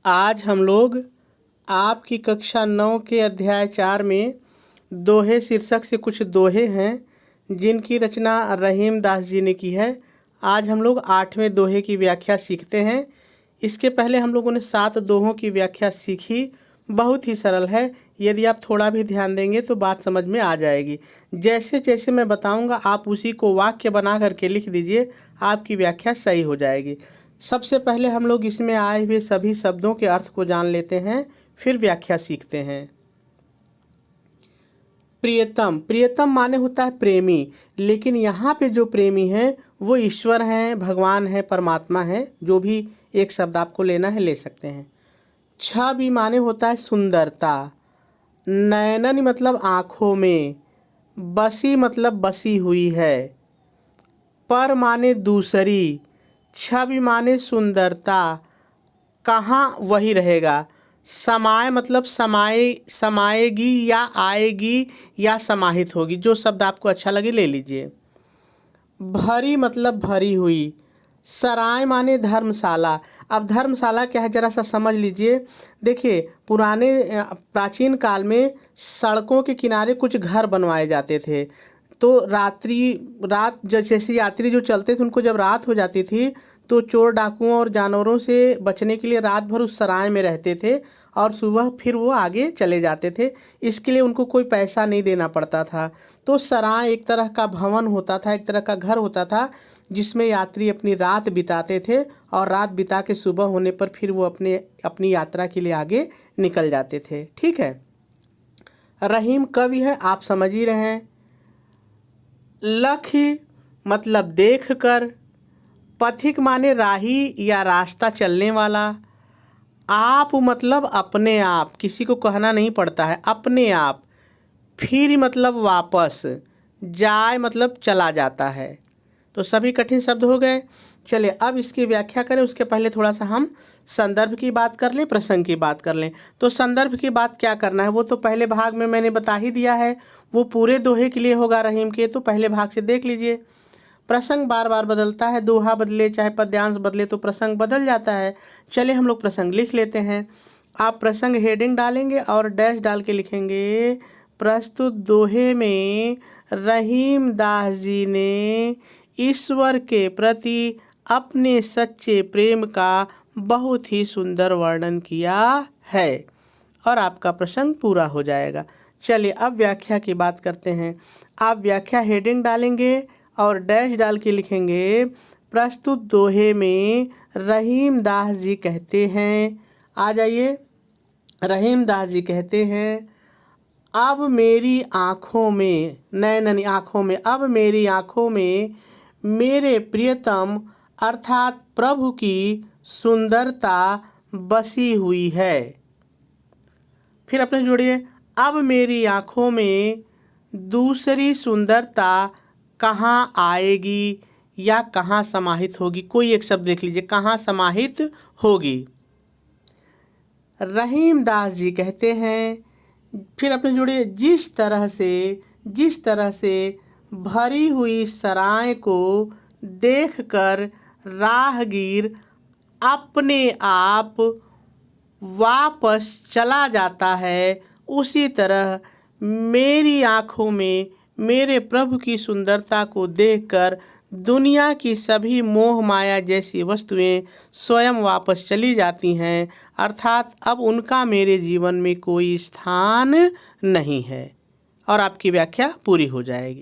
आज हम लोग आपकी कक्षा 9 के अध्याय 4 में दोहे शीर्षक से कुछ दोहे हैं जिनकी रचना रहीम दास जी ने की है। आज हम लोग 8वें दोहे की व्याख्या सीखते हैं। इसके पहले हम लोगों ने 7 दोहों की व्याख्या सीखी। बहुत ही सरल है, यदि आप थोड़ा भी ध्यान देंगे तो बात समझ में आ जाएगी। जैसे जैसे मैं बताऊंगा आप उसी को वाक्य बना करके लिख दीजिए, आपकी व्याख्या सही हो जाएगी। सबसे पहले हम लोग इसमें आए हुए सभी शब्दों के अर्थ को जान लेते हैं, फिर व्याख्या सीखते हैं। प्रियतम, प्रियतम माने होता है प्रेमी, लेकिन यहाँ पे जो प्रेमी है वो ईश्वर हैं, भगवान है, परमात्मा है। जो भी एक शब्द आपको लेना है ले सकते हैं। छवि माने होता है सुंदरता। नयनन मतलब आँखों में। बसी मतलब बसी हुई है। पर माने दूसरी। छवि माने सुंदरता, कहाँ वही रहेगा। समाय मतलब समाएगी या आएगी या समाहित होगी। जो शब्द आपको अच्छा लगे ले लीजिए। भरी मतलब भरी हुई। सराय माने धर्मशाला। अब धर्मशाला क्या है जरा सा समझ लीजिए। देखिए प्राचीन काल में सड़कों के किनारे कुछ घर बनवाए जाते थे, तो रात जैसे यात्री जो चलते थे उनको जब रात हो जाती थी तो चोर डाकुओं और जानवरों से बचने के लिए रात भर उस सराय में रहते थे और सुबह फिर वो आगे चले जाते थे। इसके लिए उनको कोई पैसा नहीं देना पड़ता था। तो सराय एक तरह का भवन होता था, एक तरह का घर होता था जिसमें यात्री अपनी रात बिताते थे और रात बिता के सुबह होने पर फिर वो अपनी यात्रा के लिए आगे निकल जाते थे। ठीक है। रहीम कवि है, आप समझ ही रहे हैं। लक्ष्य मतलब देख कर। पथिक माने राही या रास्ता चलने वाला। आप मतलब अपने आप, किसी को कहना नहीं पड़ता है, अपने आप। फिर मतलब वापस। जाए मतलब चला जाता है। तो सभी कठिन शब्द हो गए। चलिए अब इसकी व्याख्या करें, उसके पहले थोड़ा सा हम संदर्भ की बात कर लें, प्रसंग की बात कर लें। तो संदर्भ की बात क्या करना है वो तो पहले भाग में मैंने बता ही दिया है, वो पूरे दोहे के लिए होगा रहीम के, तो पहले भाग से देख लीजिए। प्रसंग बार बार बदलता है, दोहा बदले चाहे पद्यांश बदले तो प्रसंग बदल जाता है। चलिए हम लोग प्रसंग लिख लेते हैं। आप प्रसंग हेडिंग डालेंगे और डैश डाल के लिखेंगे, प्रस्तुत दोहे में रहीम दास जी ने ईश्वर के प्रति अपने सच्चे प्रेम का बहुत ही सुंदर वर्णन किया है और आपका प्रसंग पूरा हो जाएगा। चलिए अब व्याख्या की बात करते हैं। आप व्याख्या हेडिंग डालेंगे और डैश डाल के लिखेंगे, प्रस्तुत दोहे में रहीम दास जी कहते हैं। आ जाइए। रहीम दास जी कहते हैं, अब मेरी आँखों में, नैननी आँखों में, अब मेरी आँखों में मेरे प्रियतम अर्थात प्रभु की सुंदरता बसी हुई है। फिर अपने जोड़िए, अब मेरी आँखों में दूसरी सुंदरता कहाँ आएगी या कहाँ समाहित होगी। कोई एक शब्द देख लीजिए, कहाँ समाहित होगी। रहीम दास जी कहते हैं, फिर अपने जोड़िए, जिस तरह से भरी हुई सराय को देखकर राहगीर अपने आप वापस चला जाता है, उसी तरह मेरी आँखों में मेरे प्रभु की सुंदरता को देखकर दुनिया की सभी मोह माया जैसी वस्तुएं स्वयं वापस चली जाती हैं, अर्थात अब उनका मेरे जीवन में कोई स्थान नहीं है। और आपकी व्याख्या पूरी हो जाएगी।